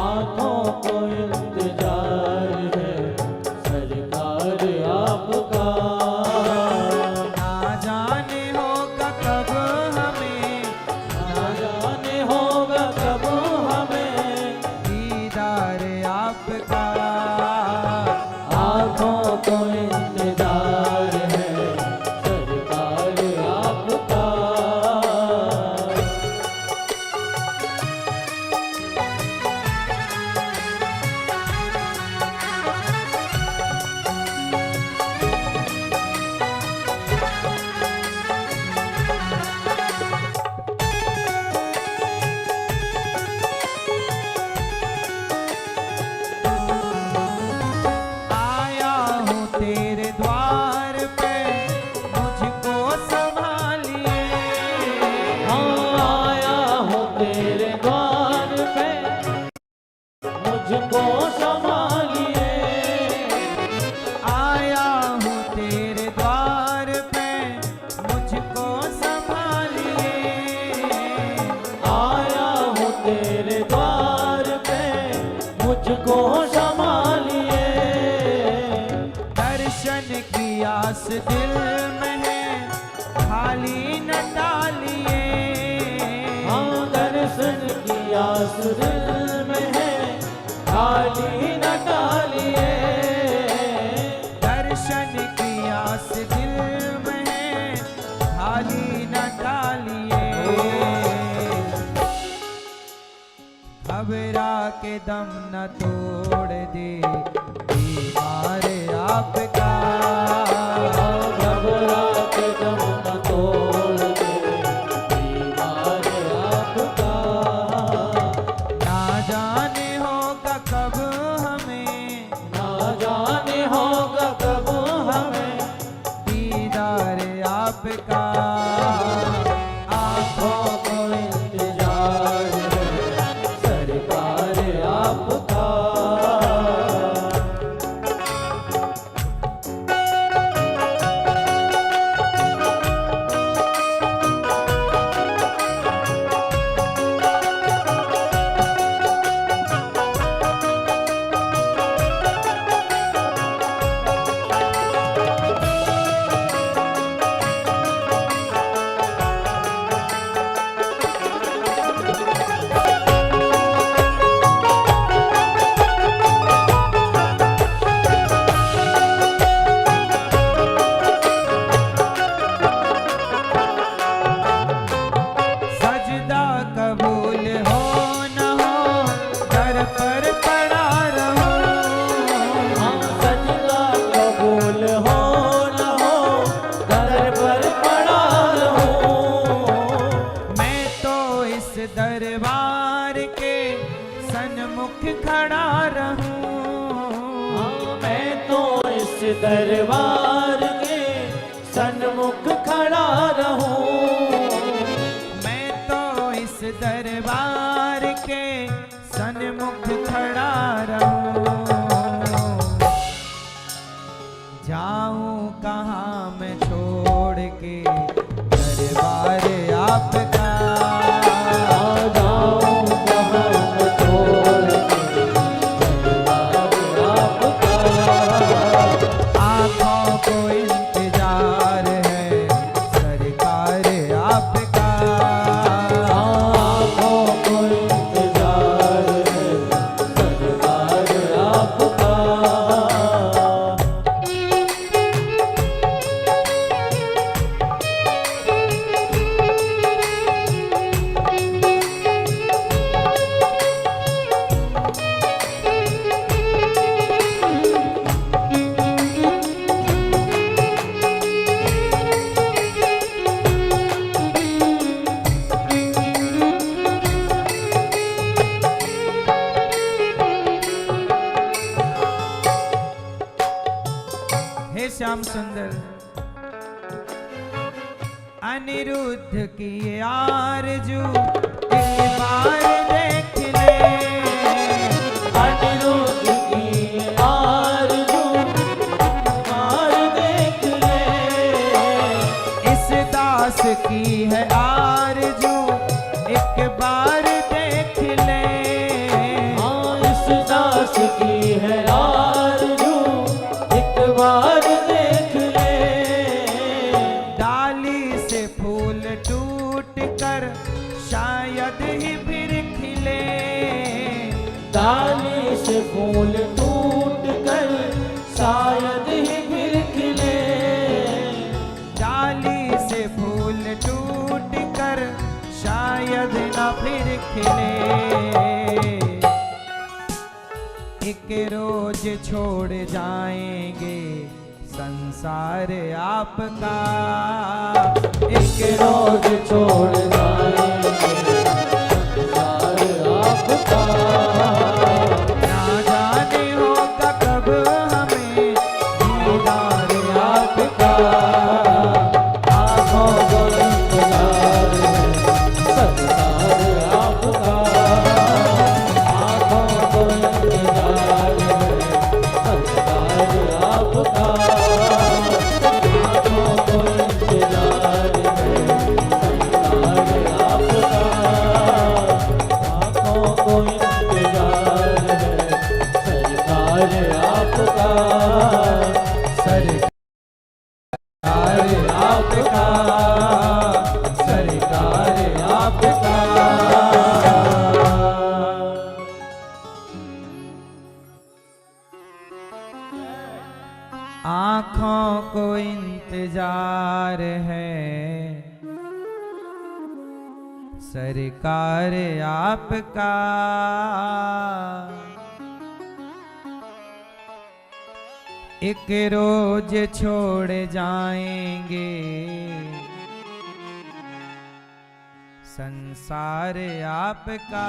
आँखों को इंतजार है सरकार आपका। ना जाने होगा कब हमें, ना जाने होगा कब हमें दीदार आपका। आँखों को इंतजार है सरकार आपका। आया हूँ तेरे द्वार पे, मुझको संभालिए। हाँ आया हूँ तेरे द्वार पे मुझको संभालिए। आया हूँ तेरे द्वार पे, मुझको संभालिए। आया हूँ तेरे द्वार पे मुझको संभालिए। दर्शन की आस दिल में है, खाली न डालिए। हाँ दर्शन की आस दिल में है खाली न डालिए। दर्शन की आस दिल में है, खाली न डालिए। घबरा के दम न तोड़ दे बीमार आपका। घबरा के दम न तोड़ दे बीमार आपका। ना जाने होगा कब हमें, ना जाने होगा कब हमें दीदार आपका। आँखों को इंतजार है सरकार आपका। सजदा कबूल हो न हो, दर पर पड़ा रहो। हाँ सजदा कबूल हो न हो दर पर पड़ा रहूं। मैं तो इस दरबार के सन्मुख खड़ा रहूं। हाँ मैं तो इस दरबार के सन्मुख खड़ा रहूं। मैं तो इस दरबार के सन्मुख खड़ा रहूं। जाऊं कहाँ मैं छोड़ के दरबार आपका। आ जाऊं कहाँ मैं छोड़ के दरबार आपका। आँखों को इंतजार है सरकार आपका। आँखों को इंतजार है सरकार आपका। हे श्याम सुंदर, अनिरुद्ध की ये आरज़ू एक बार देख ले। अनिरुद्ध की आरज़ू मार देख ले। इस दास की है आरज़ू एक बार देख ले। हाँ डाली से फूल टूट कर शायद ही फिर खिले। डाली से फूल टूट कर शायद न फिर खिले। एक रोज छोड़ जाएंगे संसार आपका। एक रोज छोड़ जाएंगे संसार आपका। ना जाने होगा कब हमें दीदार आपका। आँखों को इंतजार है सरकार आपका। आँखों को इंतजार है सरकार आपका। आँखों को इंतजार है सरकार आपका। आँखों को इंतजार है सरकार आपका। सरकार आपका। सरकार आपका। आँखों को इंतजार है सरकार आपका। एक रोज छोड़ जाएंगे संसार आपका।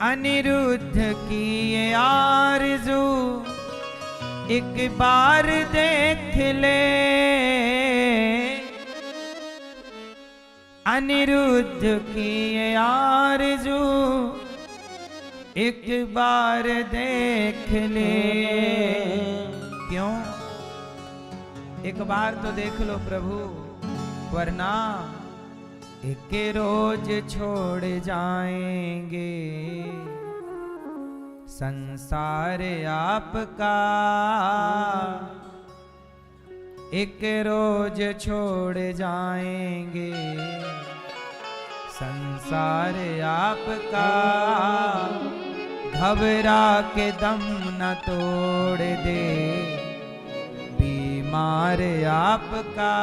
अनिरुद्ध की ये आरज़ू एक बार देख ले। अनिरुद्ध की ये आरज़ू एक बार देख ले। क्यों? एक बार तो देख लो प्रभु, वरना एक रोज छोड़ जाएंगे संसार आपका। एक रोज छोड़ जाएंगे संसार आपका। घबरा के दम न तोड़ दे बीमार आपका।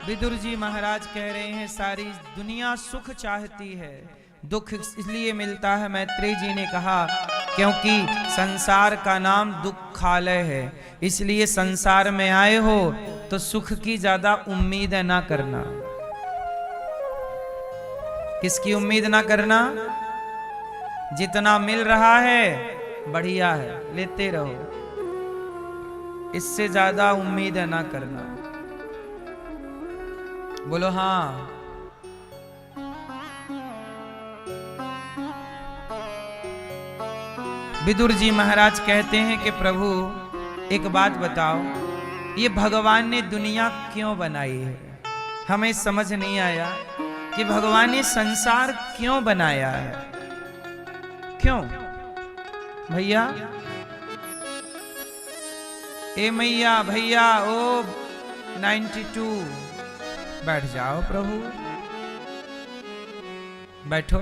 विदुर जी महाराज कह रहे हैं सारी दुनिया सुख चाहती है, दुख इसलिए मिलता है। मैत्रेय जी ने कहा क्योंकि संसार का नाम दुखालय है, इसलिए संसार में आए हो तो सुख की ज्यादा उम्मीद ना करना। किसकी उम्मीद ना करना? जितना मिल रहा है बढ़िया है, लेते रहो, इससे ज्यादा उम्मीद ना करना। बोलो हाँ। विदुर जी महाराज कहते हैं कि प्रभु एक बात बताओ, ये भगवान ने दुनिया क्यों बनाई है? हमें समझ नहीं आया कि भगवान ने संसार क्यों बनाया है। क्यों भैया? ए मैया भैया ओ 92 बैठ जाओ प्रभु, बैठो।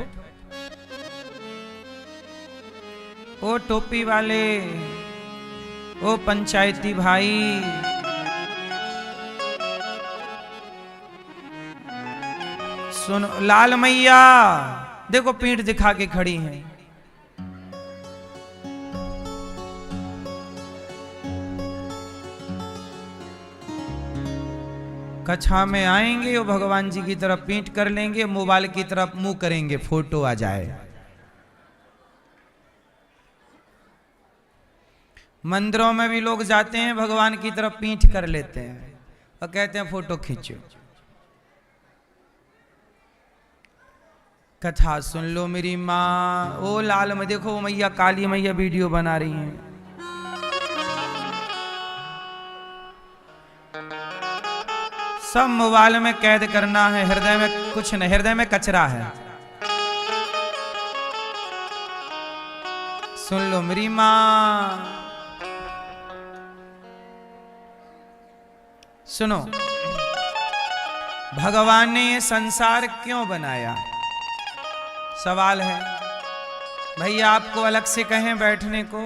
ओ टोपी वाले, ओ पंचायती भाई, सुनो। लाल मैया देखो पीठ दिखा के खड़ी हैं। कक्षा में आएंगे वो भगवान जी की तरफ पीठ कर लेंगे, मोबाइल की तरफ मुंह करेंगे, फोटो आ जाए। मंदिरों में भी लोग जाते हैं, भगवान की तरफ पीठ कर लेते हैं और कहते हैं फोटो खींचो। कथा सुन लो मेरी माँ। ओ लाल में देखो मैया, काली मैया वीडियो बना रही हैं। सब मोबाइल में कैद करना है, हृदय में कुछ नहीं, हृदय में कचरा है। सुन लो मेरी मां, सुनो। भगवान ने ये संसार क्यों बनाया? सवाल है। भैया आपको अलग से कहें बैठने को?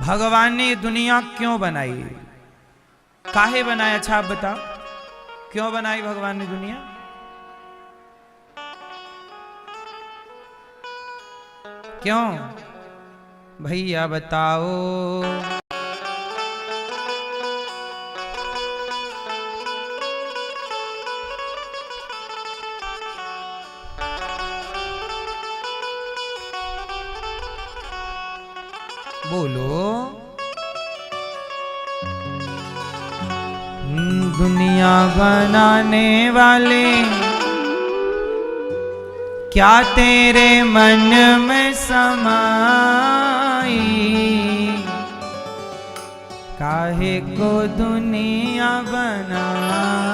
भगवान ने ये दुनिया क्यों बनाई? काहे बनाया? अच्छा आप बताओ, क्यों बनाई भगवान ने दुनिया? क्यों भैया बताओ? बोलो। दुनिया बनाने वाले क्या तेरे मन में समाई? काहे को दुनिया बनाई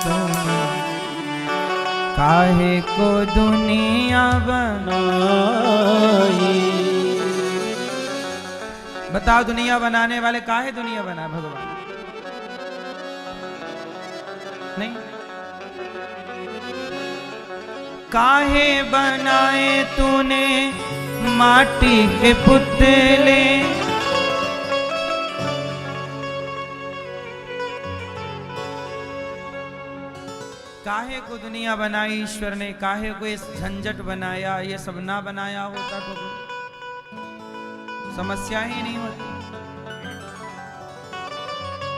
तूने? काहे को दुनिया बनाई? बताओ, दुनिया बनाने वाले काहे दुनिया बना? भगवान नहीं? काहे बनाए तूने माटी के पुतले? काहे को दुनिया बनाई ईश्वर ने? काहे को ये झंझट बनाया? ये सब ना बनाया होता तो समस्या ही नहीं होती।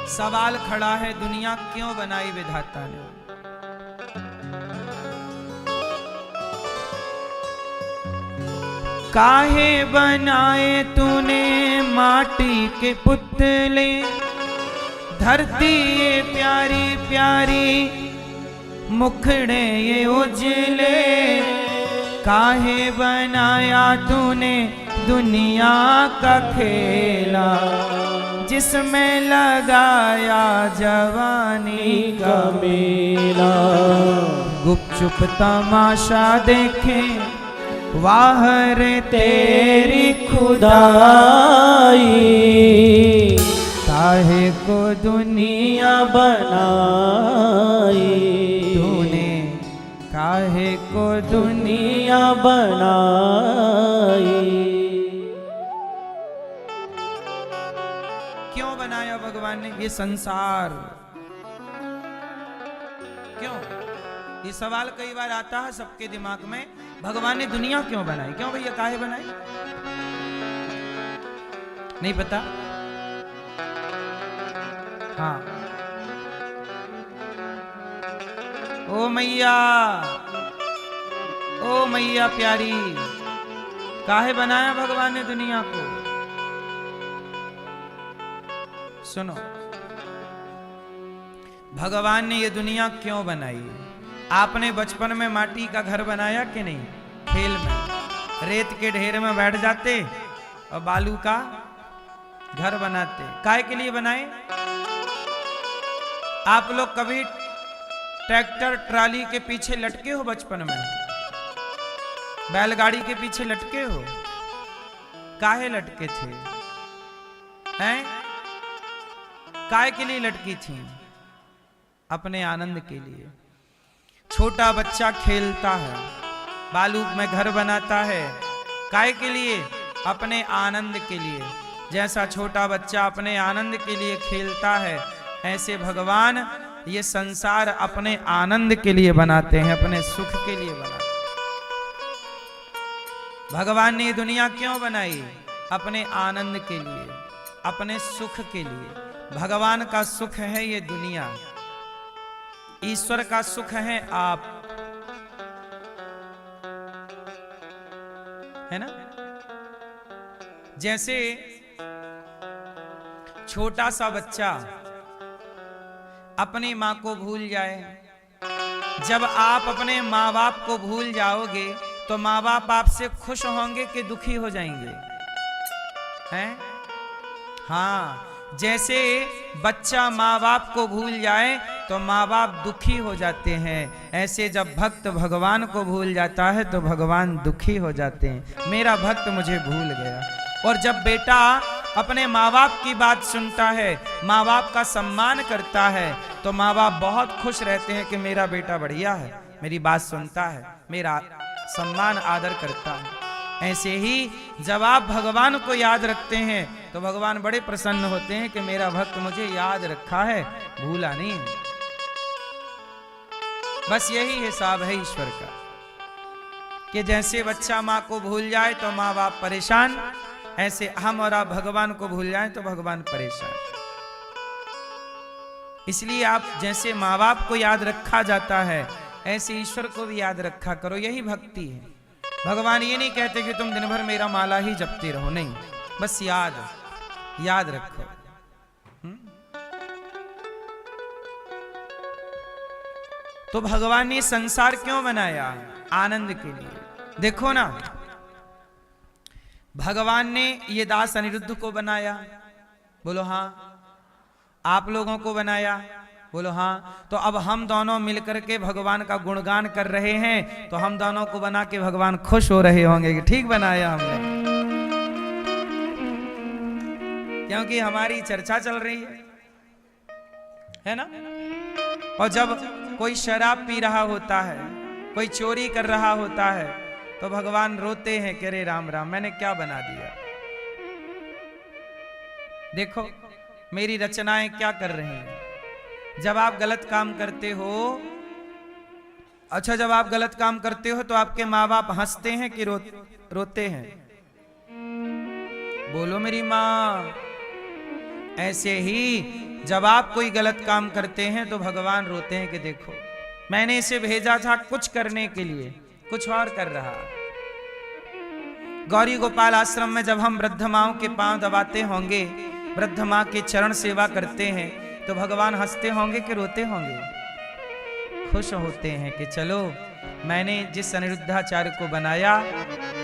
सवाल खड़ा है, दुनिया क्यों बनाई विधाता ने? काहे बनाए तूने माटी के पुतले? धरती ये प्यारी प्यारी, मुखड़े ये उजले। काहे बनाया तूने दुनिया का खेला, जिसमें लगाया जवानी का मेला? गुपचुप तमाशा देखे वाह रे तेरी खुदाई। काहे को दुनिया बनाई तूने? काहे को दुनिया बनाई? क्यों बनाया भगवान ने ये संसार? क्यों? ये सवाल कई बार आता है सबके दिमाग में, भगवान ने दुनिया क्यों बनाई? क्यों भैया, काहे बनाई? नहीं पता? हाँ। ओ मैया, ओ मैया प्यारी, काहे बनाया भगवान ने दुनिया को? सुनो, भगवान ने ये दुनिया क्यों बनाई? आपने बचपन में माटी का घर बनाया कि नहीं? खेल में रेत के ढेर में बैठ जाते और बालू का घर बनाते। काहे के लिए बनाए? आप लोग कभी ट्रैक्टर ट्राली के पीछे लटके हो? बचपन में बैलगाड़ी के पीछे लटके हो? काहे लटके थे? हैं? काहे के लिए लटकी थी? अपने आनंद के लिए। छोटा बच्चा खेलता है, बालू में घर बनाता है, काहे के लिए? अपने आनंद के लिए। जैसा छोटा बच्चा अपने आनंद के लिए खेलता है, ऐसे भगवान ये संसार अपने आनंद के लिए बनाते हैं, अपने सुख के लिए बनाते हैं। भगवान ने ये दुनिया क्यों बनाई? अपने आनंद के लिए, अपने सुख के लिए। भगवान का सुख है ये दुनिया, ईश्वर का सुख है आप, है ना? जैसे छोटा सा बच्चा अपनी मां को भूल जाए, जब आप अपने माँ बाप को भूल जाओगे तो माँ बाप आपसे खुश होंगे कि दुखी हो जाएंगे? हैं? हाँ, जैसे बच्चा माँ बाप को भूल जाए तो माँ बाप दुखी हो जाते हैं। ऐसे जब भक्त भगवान को भूल जाता है तो भगवान दुखी हो जाते हैं, मेरा भक्त मुझे भूल गया। और जब बेटा अपने माँ बाप की बात सुनता है, माँ बाप का सम्मान करता है, तो माँ बाप बहुत खुश रहते हैं कि मेरा बेटा बढ़िया है, मेरी बात सुनता है, मेरा सम्मान आदर करता है। ऐसे ही जब आप भगवान को याद रखते हैं तो भगवान बड़े प्रसन्न होते हैं कि मेरा भक्त मुझे याद रखा है, भूला नहीं। बस यही हिसाब है ईश्वर का कि जैसे बच्चा माँ को भूल जाए तो माँ बाप परेशान, ऐसे हम और आप भगवान को भूल जाएं तो भगवान परेशान। इसलिए आप जैसे माँ बाप को याद रखा जाता है, ऐसे ईश्वर को भी याद रखा करो, यही भक्ति है। भगवान ये नहीं कहते कि तुम दिन भर मेरा माला ही जपते रहो, नहीं, बस याद रखो। तो भगवान ने संसार क्यों बनाया? आनंद के लिए। देखो ना, भगवान ने ये दास अनिरुद्ध को बनाया, बोलो हाँ। आप लोगों को बनाया, बोलो हाँ। तो अब हम दोनों मिलकर के भगवान का गुणगान कर रहे हैं, तो हम दोनों को बना के भगवान खुश हो रहे होंगे कि ठीक बनाया हमने, क्योंकि हमारी चर्चा चल रही है ना। और जब कोई शराब पी रहा होता है, कोई चोरी कर रहा होता है, तो भगवान रोते हैं कि अरे राम राम, मैंने क्या बना दिया। देखो मेरी रचनाएं क्या कर रही हैं। जब आप गलत काम करते हो, अच्छा जब आप गलत काम करते हो तो आपके माँ बाप हंसते हैं कि रोते हैं? बोलो मेरी माँ। ऐसे ही जब आप कोई गलत काम करते हैं तो भगवान रोते हैं कि देखो मैंने इसे भेजा था कुछ करने के लिए, कुछ और कर रहा। गौरी गोपाल आश्रम में जब हम वृद्ध माओं के पांव दबाते होंगे, वृद्ध माँ के चरण सेवा करते हैं, तो भगवान हंसते होंगे कि रोते होंगे? खुश होते हैं कि चलो मैंने जिस अनिरुद्धाचार्य को बनाया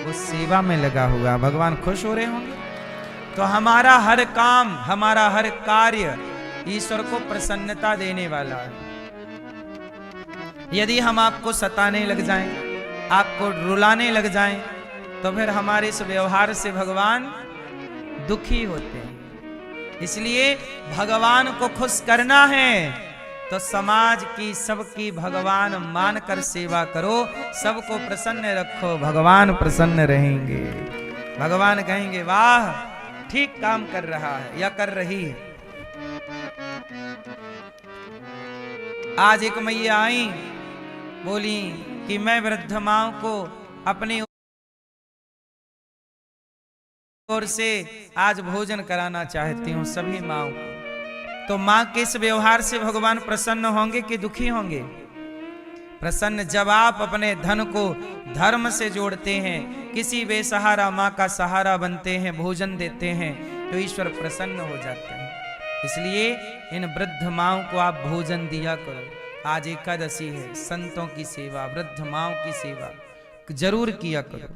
वो सेवा में लगा हुआ। भगवान खुश हो रहे होंगे। तो हमारा हर काम, हमारा हर कार्य ईश्वर को प्रसन्नता देने वाला है। यदि हम आपको सताने लग जाएं, आपको रुलाने लग जाएं, तो फिर हमारे इस व्यवहार से भगवान दुखी होते हैं। इसलिए भगवान को खुश करना है तो समाज की सबकी भगवान मानकर सेवा करो, सबको प्रसन्न रखो, भगवान प्रसन्न रहेंगे। भगवान कहेंगे वाह ठीक काम कर रहा है या कर रही है। आज एक मैया आई, बोली कि मैं वृद्ध माओं को अपनी ओर से आज भोजन कराना चाहती हूँ, सभी माओं को। तो माँ के इस व्यवहार से भगवान प्रसन्न होंगे कि दुखी होंगे? प्रसन्न। जब आप अपने धन को धर्म से जोड़ते हैं, किसी बेसहारा माँ का सहारा बनते हैं, भोजन देते हैं, तो ईश्वर प्रसन्न हो जाते हैं। इसलिए इन वृद्ध माओं को आप भोजन दिया करो। आज एकादशी है, संतों की सेवा, वृद्ध माओं की सेवा जरूर किया करो।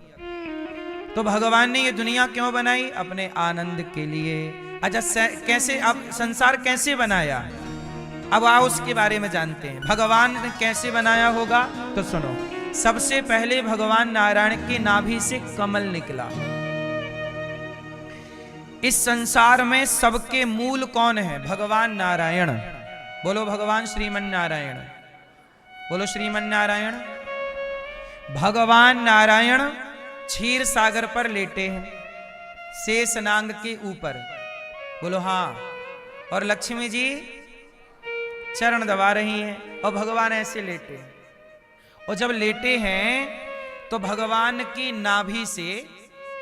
तो भगवान ने ये दुनिया क्यों बनाई? अपने आनंद के लिए। अच्छा कैसे, अब संसार कैसे बनाया? अब आओ उसके बारे में जानते हैं। भगवान ने कैसे बनाया होगा तो सुनो। सबसे पहले भगवान नारायण के नाभि से कमल निकला। इस संसार में सबके मूल कौन है? भगवान नारायण। बोलो भगवान श्रीमन नारायण, बोलो श्रीमन नारायण। भगवान नारायण क्षीर सागर पर लेटे हैं, शेष नांग के ऊपर, बोलो हाँ। और लक्ष्मी जी चरण दबा रही हैं और भगवान ऐसे लेटे हैं। और जब लेटे हैं तो भगवान की नाभि से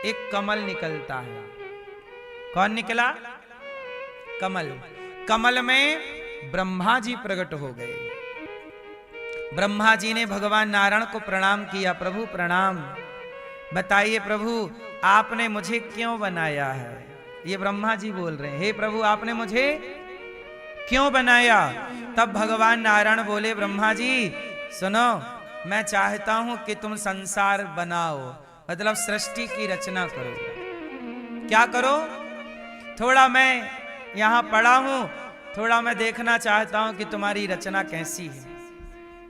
एक कमल निकलता है। कौन निकला? कमल। कमल में ब्रह्मा जी प्रकट हो गए। ब्रह्मा जी ने भगवान नारायण को प्रणाम किया। प्रभु प्रणाम, बताइए प्रभु आपने मुझे क्यों बनाया है? ये ब्रह्मा जी बोल रहे हैं, हे प्रभु आपने मुझे क्यों बनाया? तब भगवान नारायण बोले, ब्रह्मा जी सुनो, मैं चाहता हूं कि तुम संसार बनाओ, मतलब सृष्टि की रचना करो। क्या करो? थोड़ा मैं यहां पड़ा हूं थोड़ा मैं देखना चाहता हूं कि तुम्हारी रचना कैसी है।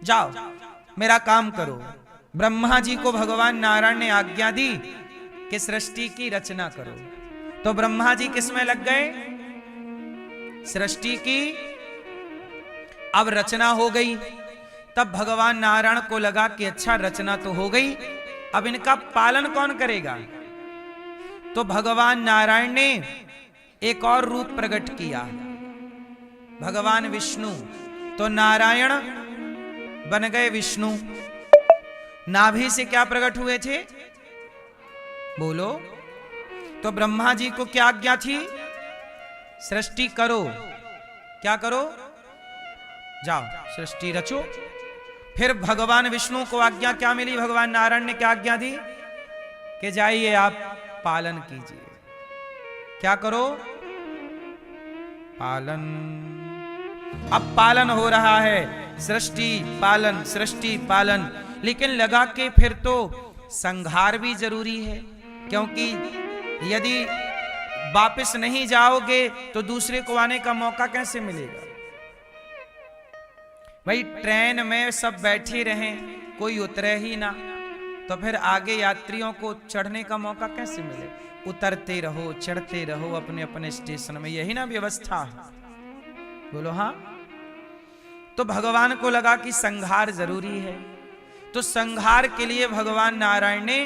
जाओ मेरा काम करो। ब्रह्मा जी को भगवान नारायण ने आज्ञा दी कि सृष्टि की रचना करो। तो ब्रह्मा जी किसमें लग गए? सृष्टि की। अब रचना हो गई। तब भगवान नारायण को लगा कि अच्छा रचना तो हो गई, अब इनका पालन कौन करेगा? तो भगवान नारायण ने एक और रूप प्रकट किया, भगवान विष्णु। तो नारायण बन गए विष्णु। नाभि से क्या प्रकट हुए थे? बोलो। तो ब्रह्मा जी को क्या आज्ञा थी? सृष्टि करो। क्या करो? जाओ सृष्टि रचो। फिर भगवान विष्णु को आज्ञा क्या मिली? भगवान नारायण ने क्या आज्ञा दी कि जाइए आप पालन कीजिए। क्या करो? पालन। अब पालन हो रहा है, सृष्टि पालन, सृष्टि पालन। लेकिन लगा कि फिर तो संहार भी जरूरी है, क्योंकि यदि वापस नहीं जाओगे तो दूसरे को आने का मौका कैसे मिलेगा? भाई ट्रेन में सब बैठे रहें, कोई उतरे ही ना, तो फिर आगे यात्रियों को चढ़ने का मौका कैसे मिले? उतरते रहो, चढ़ते रहो अपने अपने स्टेशन में, यही ना व्यवस्था है। बोलो हाँ। तो भगवान को लगा कि संहार जरूरी है, तो संहार के लिए भगवान नारायण ने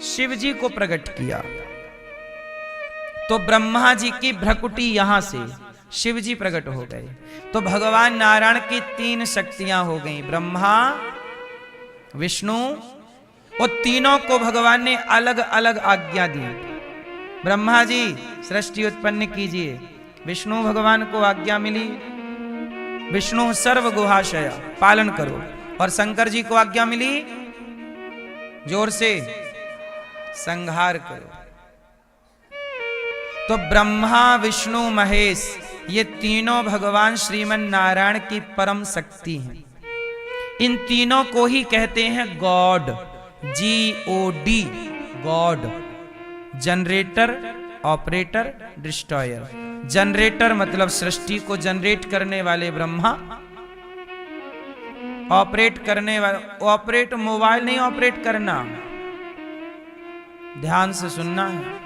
शिव जी को प्रकट किया। तो ब्रह्मा जी की भ्रकुटी यहां से शिव जी प्रकट हो गए। तो भगवान नारायण की 3 शक्तियां हो गई, ब्रह्मा विष्णु, और तीनों को भगवान ने अलग अलग आज्ञा दी। ब्रह्मा जी सृष्टि उत्पन्न कीजिए, विष्णु भगवान को आज्ञा मिली विष्णु सर्व गुहाशय पालन करो, और शंकर जी को आज्ञा मिली जोर से संहार करो। तो ब्रह्मा विष्णु महेश ये तीनों भगवान श्रीमन नारायण की परम शक्ति हैं। इन तीनों को ही कहते हैं God, GOD, God. Generator, operator, destroyer. Generator मतलब सृष्टि को जनरेट करने वाले ब्रह्मा, ऑपरेट करने वाले, ऑपरेट मोबाइल नहीं ऑपरेट करना, ध्यान से सुनना है।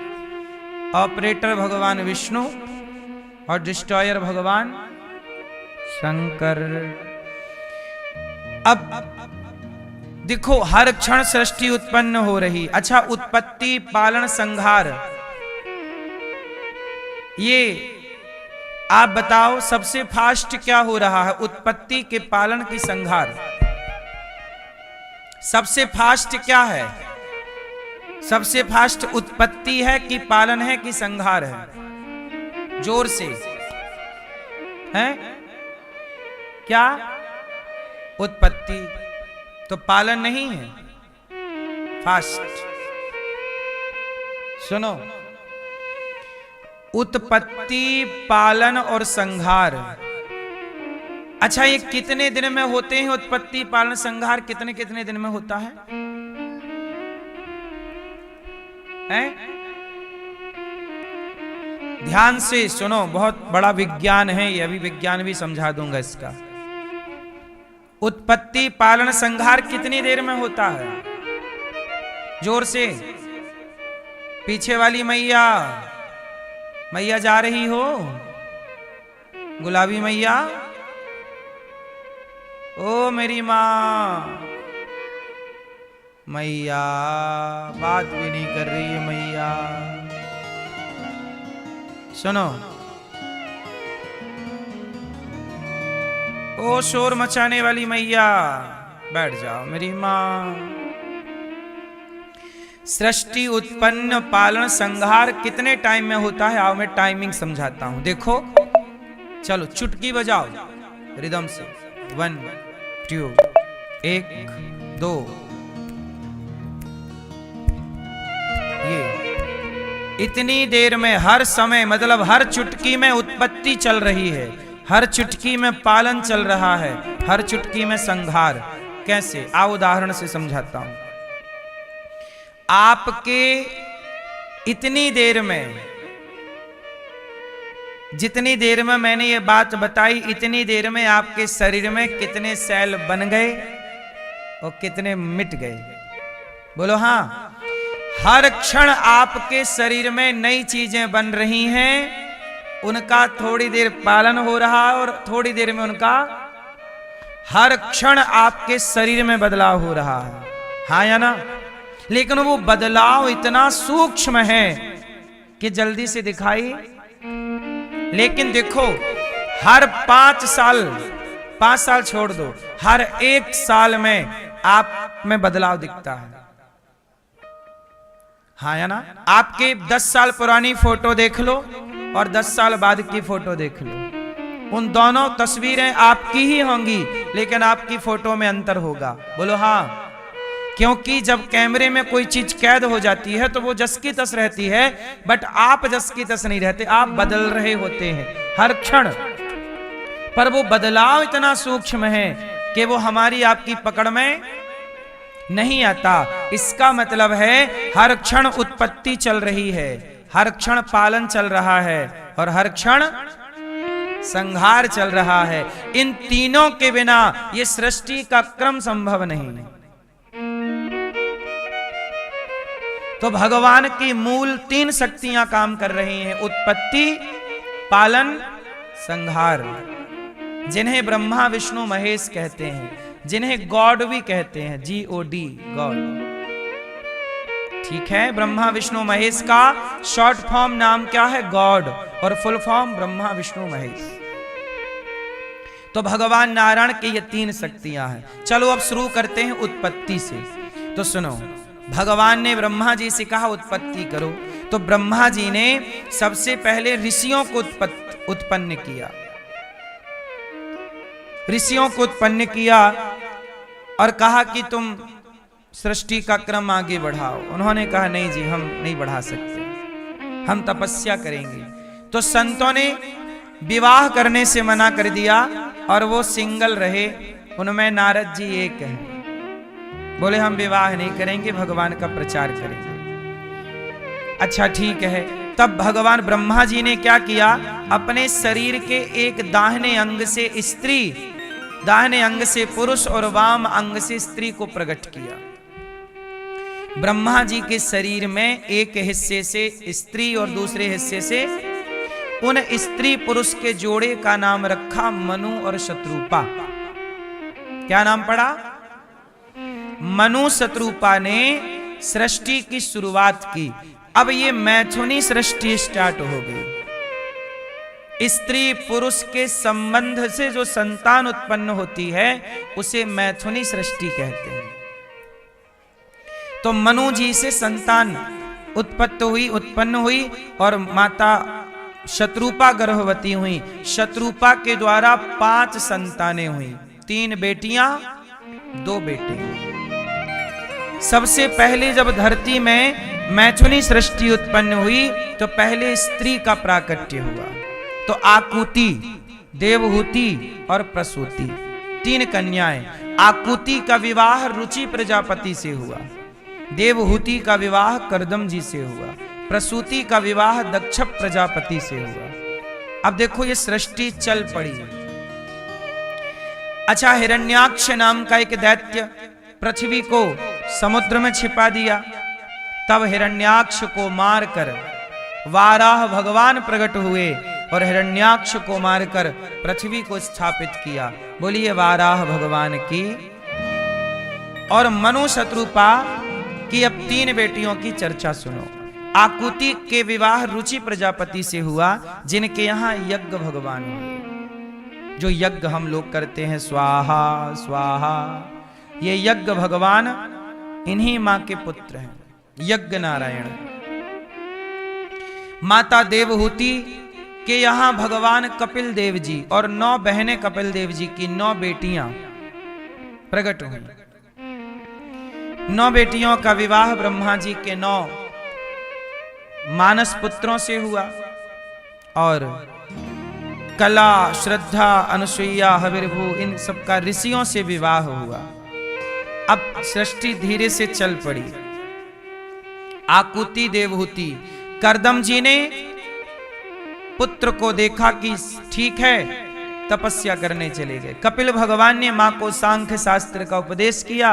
ऑपरेटर भगवान विष्णु और डिस्ट्रॉयर भगवान शंकर। अब देखो हर क्षण सृष्टि उत्पन्न हो रही। अच्छा, उत्पत्ति पालन संहार, ये आप बताओ सबसे फास्ट क्या हो रहा है? उत्पत्ति के पालन की संहार। सबसे फास्ट क्या है? सबसे फास्ट उत्पत्ति है कि पालन है कि संहार है? जोर से है क्या? उत्पत्ति। तो पालन नहीं है फास्ट। सुनो, उत्पत्ति पालन और संहार। अच्छा, ये कितने दिन में होते हैं? उत्पत्ति पालन संहार कितने कितने दिन में होता है? हैं? ध्यान से सुनो, बहुत बड़ा विज्ञान है ये, अभी विज्ञान भी समझा दूंगा इसका। उत्पत्ति पालन संहार कितनी देर में होता है? जोर से। पीछे वाली मैया, मैया जा रही हो? गुलाबी मैया, ओ मेरी माँ, मैया बात भी नहीं कर रही है मैया। सुनो, ओ शोर मचाने वाली मैया, बैठ जाओ मेरी माँ। सृष्टि उत्पन्न पालन संहार कितने टाइम में होता है? आओ मैं टाइमिंग समझाता हूं। देखो, चलो चुटकी बजाओ रिदम से। 1 2 1 2। ये इतनी देर में हर समय, मतलब हर चुटकी में उत्पत्ति चल रही है, हर चुटकी में पालन चल रहा है, हर चुटकी में संहार। कैसे? आओ उदाहरण से समझाता हूं। आपके इतनी देर में जितनी देर में मैंने ये बात बताई, इतनी देर में आपके शरीर में कितने सेल बन गए और कितने मिट गए? बोलो हाँ। हर क्षण आपके शरीर में नई चीजें बन रही हैं, उनका थोड़ी देर पालन हो रहा है और थोड़ी देर में उनका, हर क्षण आपके शरीर में बदलाव हो रहा है, हाँ या ना? लेकिन वो बदलाव इतना सूक्ष्म है कि जल्दी से दिखाई, लेकिन देखो हर 5 साल छोड़ दो, हर 1 साल में आप में बदलाव दिखता है, हाँ या ना? आपके 10 साल पुरानी फोटो देख लो और 10 साल बाद की फोटो देख लो, उन दोनों तस्वीरें आपकी ही होंगी, लेकिन आपकी फोटो में अंतर होगा। बोलो हाँ। क्योंकि जब कैमरे में कोई चीज कैद हो जाती है तो वो जस की तस रहती है, बट आप जस की तस नहीं रहते, आप बदल रहे होते हैं हर क्षण। पर वो बदलाव इतना सूक्ष्म है कि वो हमारी आपकी पकड़ में नहीं आता। इसका मतलब है हर क्षण उत्पत्ति चल रही है, हर क्षण पालन चल रहा है और हर क्षण संहार चल रहा है। इन तीनों के बिना ये सृष्टि का क्रम संभव नहीं। तो भगवान की मूल 3 शक्तियां काम कर रही हैं, उत्पत्ति, पालन, संहार, जिन्हें ब्रह्मा विष्णु महेश कहते हैं, जिन्हें गॉड भी कहते हैं, GOD, गॉड। ठीक है, ब्रह्मा विष्णु महेश का शॉर्ट फॉर्म नाम क्या है? गॉड, और फुल फॉर्म ब्रह्मा विष्णु महेश। तो भगवान नारायण की ये 3 शक्तियां हैं। चलो अब शुरू करते हैं उत्पत्ति से। तो सुनो, भगवान ने ब्रह्मा जी से कहा उत्पत्ति करो, तो ब्रह्मा जी ने सबसे पहले ऋषियों को उत्पन्न किया, ऋषियों को उत्पन्न किया और कहा कि तुम सृष्टि का क्रम आगे बढ़ाओ। उन्होंने कहा नहीं जी, हम नहीं बढ़ा सकते, हम तपस्या करेंगे। तो संतों ने विवाह करने से मना कर दिया और वो सिंगल रहे। उनमें नारद जी एक हैं, बोले हम विवाह नहीं करेंगे, भगवान का प्रचार करेंगे। अच्छा ठीक है। तब भगवान ब्रह्मा जी ने क्या किया? अपने शरीर के एक दाहिने अंग से स्त्री, दाहिने अंग से पुरुष और वाम अंग से स्त्री को प्रकट किया। ब्रह्मा जी के शरीर में एक हिस्से से स्त्री और दूसरे हिस्से से उन स्त्री पुरुष के जोड़े का नाम रखा मनु और शत्रुपा। क्या नाम पड़ा? मनु शत्रुपा ने सृष्टि की शुरुआत की। अब ये मैथुनी सृष्टि स्टार्ट हो गई। स्त्री पुरुष के संबंध से जो संतान उत्पन्न होती है उसे मैथुनी सृष्टि कहते हैं। तो मनु जी से संतान उत्पन्न हुई और माता शत्रुपा गर्भवती हुई। शत्रुपा के द्वारा 5 संतानें हुई, 3 बेटियां 2 बेटे। सबसे पहले जब धरती में मैथुनी सृष्टि उत्पन्न हुई तो पहले स्त्री का प्राकट्य हुआ। तो आकुति, देवहूति और प्रसूति, 3 कन्याएं। आकुति का विवाह रुचि प्रजापति से हुआ, देवहूति का विवाह कर्दम जी से हुआ, प्रसूति का विवाह दक्ष प्रजापति से हुआ। अब देखो ये सृष्टि चल पड़ी। अच्छा, हिरण्याक्ष नाम का एक दैत्य पृथ्वी को समुद्र में छिपा दिया। तब हिरण्याक्ष को मारकर वाराह भगवान प्रकट हुए और हिरण्याक्ष को मारकर पृथ्वी को स्थापित किया। बोलिए वाराह भगवान की। और मनु शत्रुपा की अब 3 बेटियों की चर्चा सुनो। आकुति के विवाह रुचि प्रजापति से हुआ, जिनके यहाँ यज्ञ भगवान हुए। जो यज्ञ हम लोग करते हैं स्वाहा स्वाहा, ये यज्ञ भगवान इन्हीं मां के पुत्र हैं, यज्ञ नारायण। माता देवहूति के यहाँ भगवान कपिल देव जी और 9 बहनें कपिल देव जी की 9 बेटियां प्रकट हुई। 9 बेटियों का विवाह ब्रह्मा जी के 9 मानस पुत्रों से हुआ और कला, श्रद्धा, अनुसुईया, हविर्भू, इन सबका ऋषियों से विवाह हुआ। अब सृष्टि धीरे से चल पड़ी। आकुति, देवहूति, कर्दम जी ने पुत्र को देखा कि ठीक है, तपस्या करने चले गए। कपिल भगवान ने मां को सांख्य शास्त्र का उपदेश किया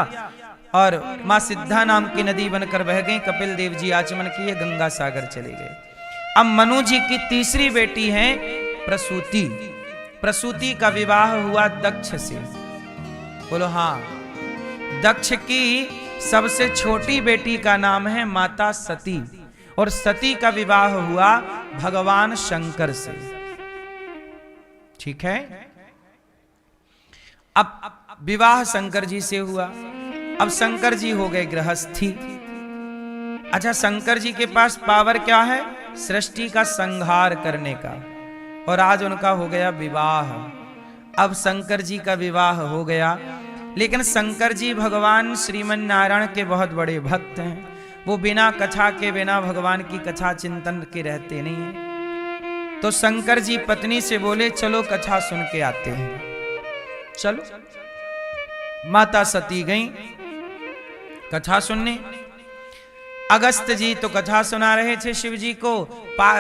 और मां सिद्धा नाम की नदी बनकर बह गई। कपिल देव जी आचमन किए, गंगा सागर चले गए। अब मनु जी की तीसरी बेटी है प्रसूति। प्रसूति का विवाह हुआ दक्ष से। बोलो हाँ। दक्ष की सबसे छोटी बेटी का नाम है माता सती, और सती का विवाह हुआ भगवान शंकर से। ठीक है। अब विवाह शंकर जी से हुआ। अब शंकर जी हो गए गृहस्थी। अच्छा, शंकर जी के पास पावर क्या है? सृष्टि का संहार करने का। और आज उनका हो गया विवाह। अब शंकर जी का विवाह हो गया, लेकिन शंकर जी भगवान श्रीमन नारायण के बहुत बड़े भक्त हैं। वो बिना कथा के, बिना भगवान की कथा चिंतन के रहते नहीं हैं। तो शंकर जी पत्नी से बोले, चलो कथा सुन के आते हैं। चलो। माता सती गई कथा सुनने। अगस्त जी तो कथा सुना रहे थे शिव जी को।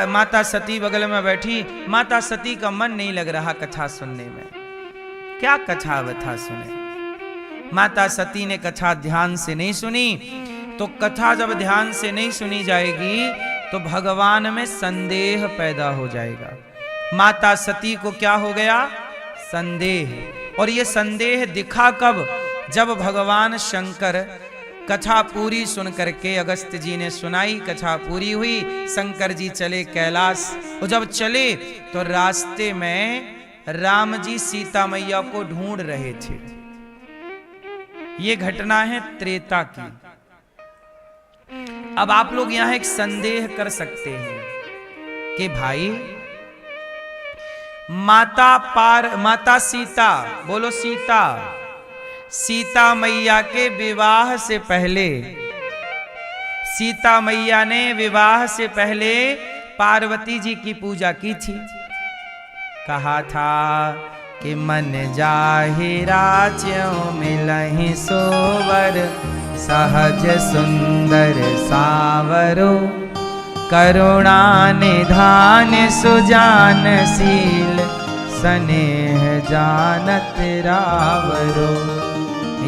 माता सती बगल में बैठी। माता सती का मन नहीं लग रहा कथा सुनने में। क्या कथा वथा सुने? माता सती ने कथा ध्यान से नहीं सुनी। तो कथा जब ध्यान से नहीं सुनी जाएगी तो भगवान में संदेह पैदा हो जाएगा। माता सती को क्या हो गया? संदेह। और ये संदेह दिखा कब? जब भगवान शंकर कथा पूरी सुन करके अगस्त जी ने सुनाई, कथा पूरी हुई, शंकर जी चले कैलाश। और जब चले तो रास्ते में राम जी सीता मैया को ढूंढ रहे थे। ये घटना है त्रेता की। अब आप लोग यहां एक संदेह कर सकते हैं कि भाई माता सीता, बोलो सीता, सीता मैया के विवाह से पहले, सीता मैया ने विवाह से पहले पार्वती जी की पूजा की थी। कहा था कि मन जाहि राज्यों मिलहि सोवर, सहज सुंदर सावरो, करुणा निधान सुजानशील, स्नेह जानत रावरो।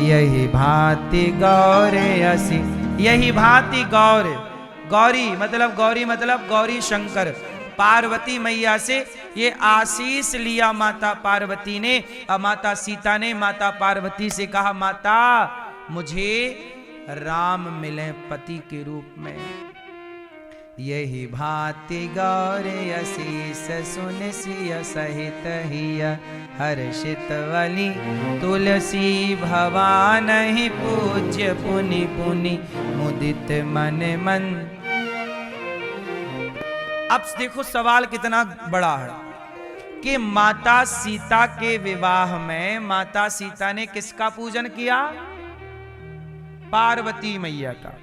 यही भांति गौरे असी, यही भांति गौर, गौरी मतलब गौरी शंकर, पार्वती मैया से ये आशीष लिया माता पार्वती ने। और माता सीता ने माता पार्वती से कहा, माता मुझे राम मिले पति के रूप में। यही भांति गौरे असीस सुन सिय सहित हिय, हर्षित वली तुलसी भवान ही, पूज्य पुनि पुनि मुदित मन मन। अब देखो सवाल कितना बड़ा है कि माता सीता के विवाह में माता सीता ने किसका पूजन किया? पार्वती मैया का।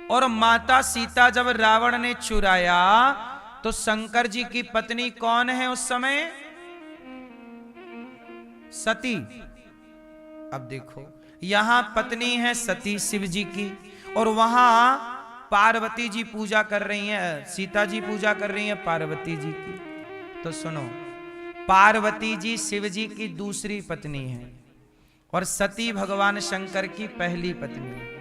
और माता सीता जब रावण ने चुराया तो शंकर जी की पत्नी कौन है उस समय? सती। अब देखो यहां पत्नी है सती शिव जी की, और वहां पार्वती जी पूजा कर रही हैं, सीता जी पूजा कर रही हैं पार्वती जी की। तो सुनो, पार्वती जी शिव जी की दूसरी पत्नी है और सती भगवान शंकर की पहली पत्नी है।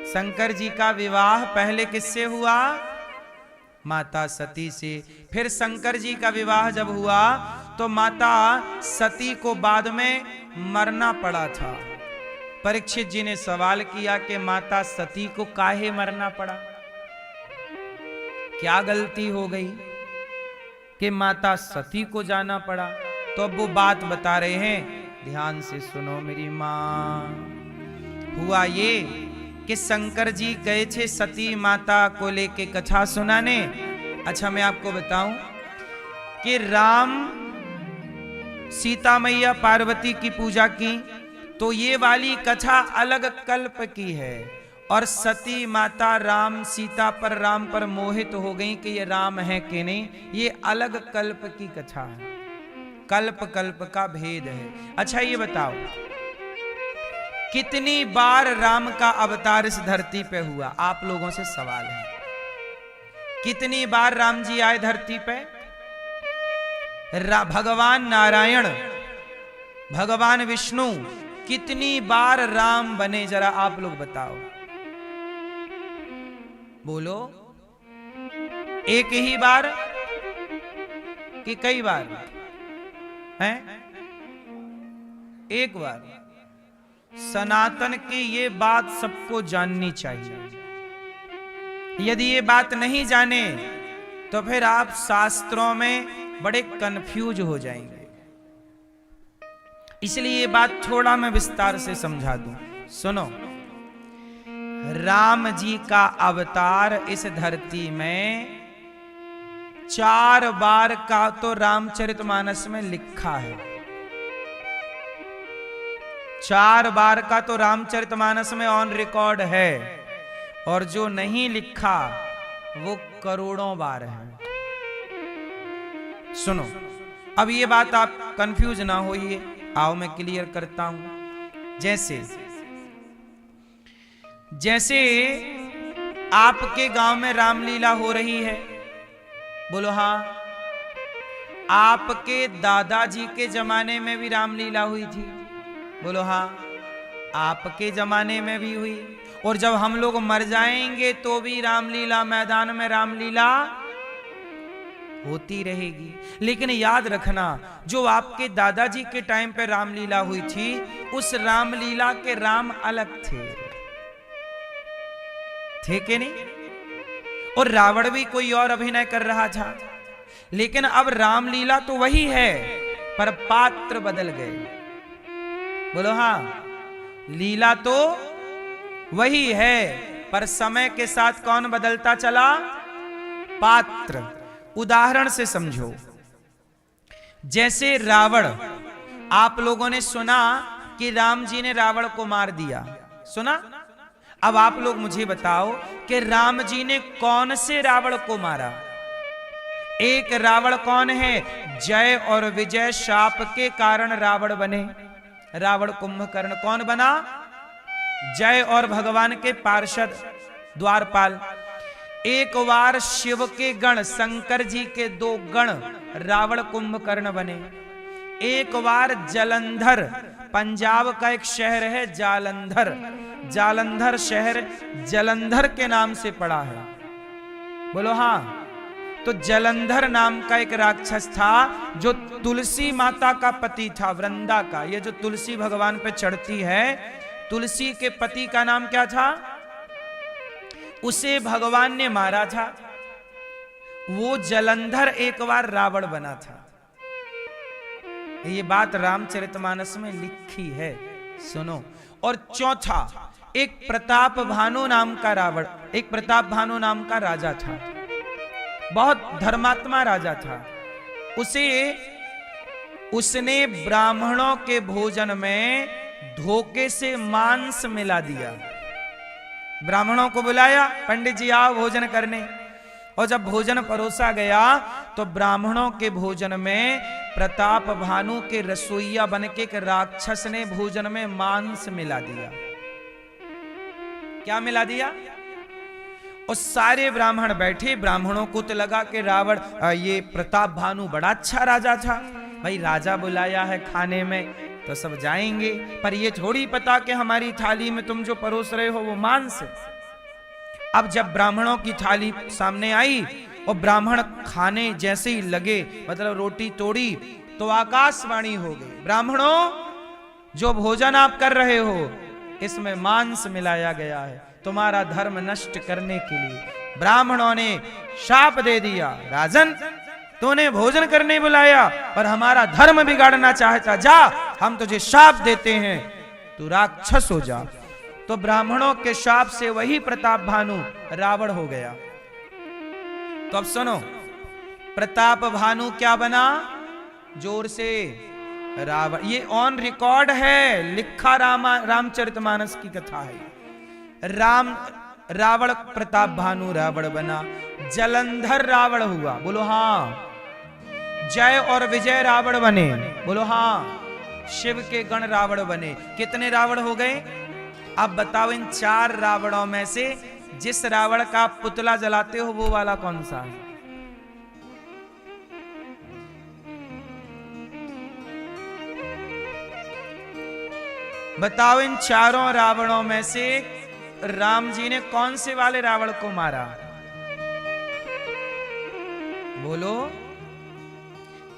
शंकर जी का विवाह पहले किससे हुआ? माता सती से। फिर शंकर जी का विवाह जब हुआ तो माता सती को बाद में मरना पड़ा था। परीक्षित जी ने सवाल किया कि माता सती को काहे मरना पड़ा? क्या गलती हो गई कि माता सती को जाना पड़ा? तो अब वो बात बता रहे हैं, ध्यान से सुनो मेरी मां। हुआ ये कि शंकर जी गए थे सती माता को लेके कथा सुनाने। अच्छा मैं आपको बताऊं कि राम सीता मैया पार्वती की पूजा की तो ये वाली कथा अलग कल्प की है, और सती माता राम सीता पर राम पर मोहित हो गई कि ये राम है कि नहीं, ये अलग कल्प की कथा है। कल्प कल्प का भेद है। अच्छा ये बताओ कितनी बार राम का अवतार इस धरती पे हुआ? आप लोगों से सवाल है, कितनी बार राम जी आए धरती पे? भगवान नारायण, भगवान विष्णु कितनी बार राम बने, जरा आप लोग बताओ, बोलो। एक ही बार कि कई बार हैं? एक बार। सनातन की ये बात सबको जाननी चाहिए। यदि ये बात नहीं जाने तो फिर आप शास्त्रों में बड़े कंफ्यूज हो जाएंगे। इसलिए ये बात थोड़ा मैं विस्तार से समझा दूं। सुनो, राम जी का अवतार इस धरती में 4 बार का तो रामचरितमानस में लिखा है। 4 बार का तो रामचरितमानस में ऑन रिकॉर्ड है, और जो नहीं लिखा वो करोड़ों बार है। सुनो, अब ये बात आप कंफ्यूज ना होइए, आओ मैं क्लियर करता हूं। जैसे आपके गांव में रामलीला हो रही है, बोलो हाँ। आपके दादाजी के जमाने में भी रामलीला हुई थी, बोलो हाँ। आपके जमाने में भी हुई, और जब हम लोग मर जाएंगे तो भी रामलीला, मैदान में रामलीला होती रहेगी। लेकिन याद रखना, जो आपके दादाजी के टाइम पे रामलीला हुई थी, उस रामलीला के राम अलग थे कि नहीं? और रावण भी कोई और अभिनय कर रहा था। लेकिन अब रामलीला तो वही है, पर पात्र बदल गए, बोलो हाँ। लीला तो वही है, पर समय के साथ कौन बदलता चला? पात्र। उदाहरण से समझो, जैसे रावण, आप लोगों ने सुना कि राम जी ने रावण को मार दिया, सुना? अब आप लोग मुझे बताओ कि राम जी ने कौन से रावण को मारा? एक रावण कौन है? जय और विजय शाप के कारण रावण बने, रावण कुंभकर्ण। कौन बना? जय और भगवान के पार्षद द्वारपाल। एक बार शिव के गण, शंकर जी के 2 गण रावण कुंभकर्ण बने। एक बार जलंधर, पंजाब का एक शहर है जालंधर, जालंधर शहर जलंधर के नाम से पड़ा है, बोलो हाँ। तो जलंधर नाम का एक राक्षस था, जो तुलसी माता का पति था, वृंदा का। ये जो तुलसी भगवान पे चढ़ती है, तुलसी के पति का नाम क्या था? उसे भगवान ने मारा था। वो जलंधर एक बार रावण बना था। ये बात रामचरितमानस में लिखी है, सुनो। और चौथा, एक प्रताप भानु नाम का रावण, एक प्रताप भानु नाम का राजा था, बहुत धर्मात्मा राजा था। उसने ब्राह्मणों के भोजन में धोखे से मांस मिला दिया। ब्राह्मणों को बुलाया, पंडित जी आओ भोजन करने, और जब भोजन परोसा गया तो ब्राह्मणों के भोजन में प्रताप भानु के रसोइया बन के एक राक्षस ने भोजन में मांस मिला दिया। क्या मिला दिया? और सारे ब्राह्मण बैठे, ब्राह्मणों को तो लगा कि रावण, ये प्रताप भानु बड़ा अच्छा राजा था, भाई राजा बुलाया है खाने में तो सब जाएंगे, पर ये थोड़ी पता कि हमारी थाली में तुम जो परोस रहे हो वो मांस है। अब जब ब्राह्मणों की थाली सामने आई और ब्राह्मण खाने जैसे ही लगे, मतलब रोटी तोड़ी, तो आकाशवाणी हो गई, ब्राह्मणों जो भोजन आप कर रहे हो इसमें मांस मिलाया गया है, तुम्हारा धर्म नष्ट करने के लिए। ब्राह्मणों ने शाप दे दिया, राजन तूने भोजन करने बुलाया और हमारा धर्म बिगाड़ना चाहता, जा हम तुझे शाप देते हैं, तू राक्षस हो जा। तो ब्राह्मणों के शाप से वही प्रताप भानु रावण हो गया। तो अब सुनो, प्रताप भानु क्या बना? जोर से, रावण। ये ऑन रिकॉर्ड है, लिखा रामचरितमानस की कथा है। रावण प्रताप भानु रावण बना, जलंधर रावण हुआ, बोलो हाँ। जय और विजय रावण बने, बोलो हाँ। शिव के गण रावण बने। कितने रावण हो गए? अब बताओ, इन 4 रावणों में से जिस रावण का आप पुतला जलाते हो वो वाला कौन सा है? बताओ, इन चारों रावणों में से राम जी ने कौन से वाले रावण को मारा? बोलो।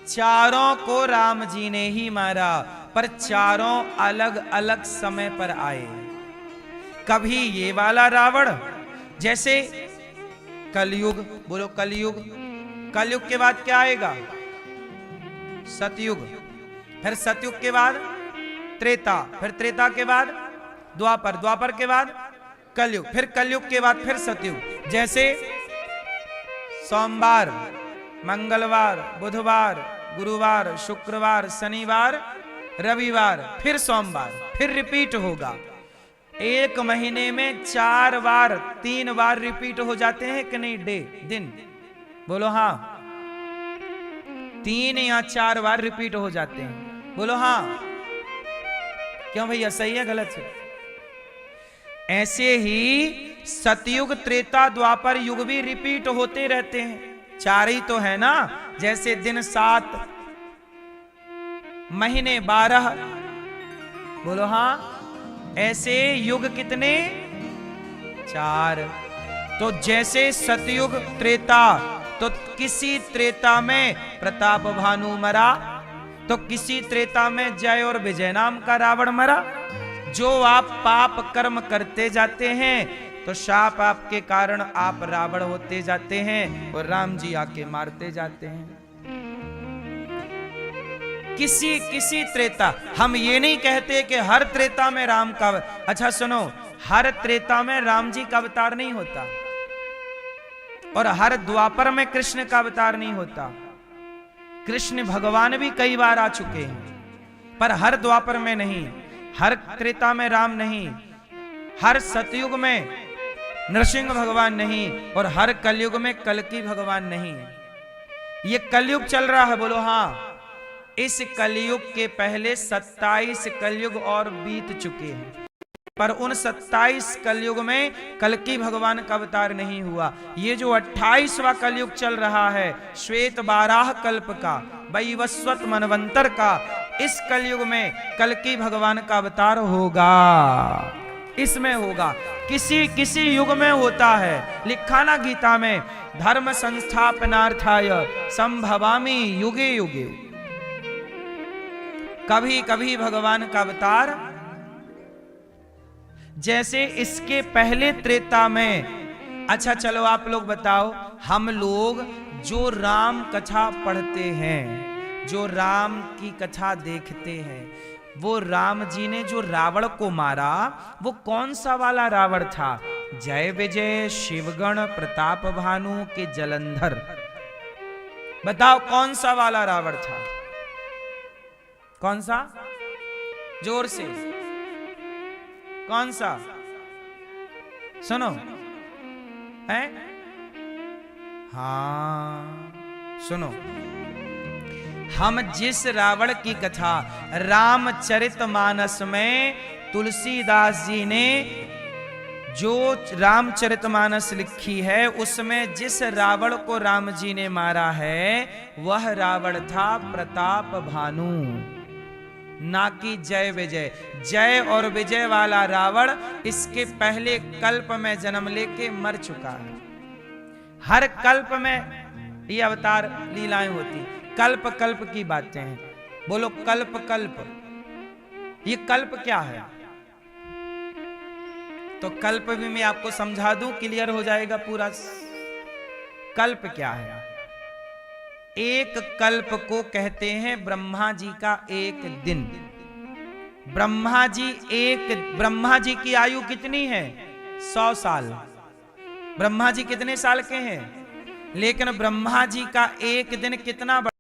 चारों को राम जी ने ही मारा, पर चारों अलग अलग समय पर आए। कभी ये वाला रावण, जैसे कलयुग, बोलो कलयुग। कलयुग के बाद क्या आएगा? सतयुग। फिर सतयुग के बाद त्रेता, फिर त्रेता के बाद द्वापर, द्वापर के बाद कलयुग, फिर कलयुग के बाद फिर सतयुग। जैसे सोमवार, मंगलवार, बुधवार, गुरुवार, शुक्रवार, शनिवार, रविवार, फिर सोमवार, फिर रिपीट होगा। एक महीने में 4 बार 3 बार रिपीट हो जाते हैं कि नहीं? डे, दिन, बोलो हाँ। 3 या 4 बार रिपीट हो जाते हैं, बोलो हाँ। क्यों भैया, सही है गलत है? ऐसे ही सतयुग, त्रेता, द्वापर युग भी रिपीट होते रहते हैं। 4 ही तो है ना। जैसे दिन 7, महीने 12, बोलो हाँ। ऐसे युग कितने? 4। तो जैसे सतयुग, त्रेता, तो किसी त्रेता में प्रताप भानु मरा, तो किसी त्रेता में जय और विजय नाम का रावण मरा। जो आप पाप कर्म करते जाते हैं तो शाप आपके कारण आप रावण होते जाते हैं और राम जी आके मारते जाते हैं। किसी किसी त्रेता, हम ये नहीं कहते कि हर त्रेता में राम का, अच्छा सुनो, हर त्रेता में राम जी का अवतार नहीं होता और हर द्वापर में कृष्ण का अवतार नहीं होता। कृष्ण भगवान भी कई बार आ चुके हैं, पर हर द्वापर में नहीं, हर त्रेता में राम नहीं, हर सतयुग में नरसिंह भगवान नहीं और हर कलयुग में कल्कि भगवान नहीं। ये कलयुग चल रहा है, बोलो हाँ। इस कलयुग के पहले 27 कलयुग और बीत चुके हैं, पर उन 27 कलयुग में कल्कि भगवान का अवतार नहीं हुआ। ये जो 28वां कलयुग चल रहा है, श्वेत 12 कल्प का, वैवस्वत मनवंतर का, इस कलयुग में कल्कि भगवान का अवतार होगा, इसमें होगा। किसी किसी युग में होता है। लिखा ना गीता में, धर्म संस्थापनार्थाय संभवामि युगे युगे। कभी कभी भगवान का अवतार, जैसे इसके पहले त्रेता में, अच्छा चलो आप लोग बताओ, हम लोग जो राम कथा पढ़ते हैं, जो राम की कथा देखते हैं, वो राम जी ने जो रावण को मारा वो कौन सा वाला रावण था? जय विजय, शिवगण, प्रताप भानु के जलंधर। बताओ कौन सा वाला रावण था? कौन सा? जोर से, कौन सा? सुनो है, हाँ सुनो। हम जिस रावण की कथा रामचरितमानस में तुलसीदास जी ने जो रामचरितमानस लिखी है, उसमें जिस रावण को राम जी ने मारा है वह रावण था प्रताप भानु, ना कि जय विजय। जय और विजय वाला रावण इसके पहले कल्प में जन्म लेके मर चुका है। हर कल्प में ये अवतार लीलाएं होती, कल्प कल्प की बातें हैं। बोलो कल्प कल्प। ये कल्प क्या है? तो कल्प भी मैं आपको समझा दूं, क्लियर हो जाएगा पूरा। कल्प क्या है? एक कल्प को कहते हैं ब्रह्मा जी का एक दिन। ब्रह्मा जी की आयु कितनी है? 100 साल। ब्रह्मा जी कितने साल के हैं? लेकिन ब्रह्मा जी का एक दिन कितना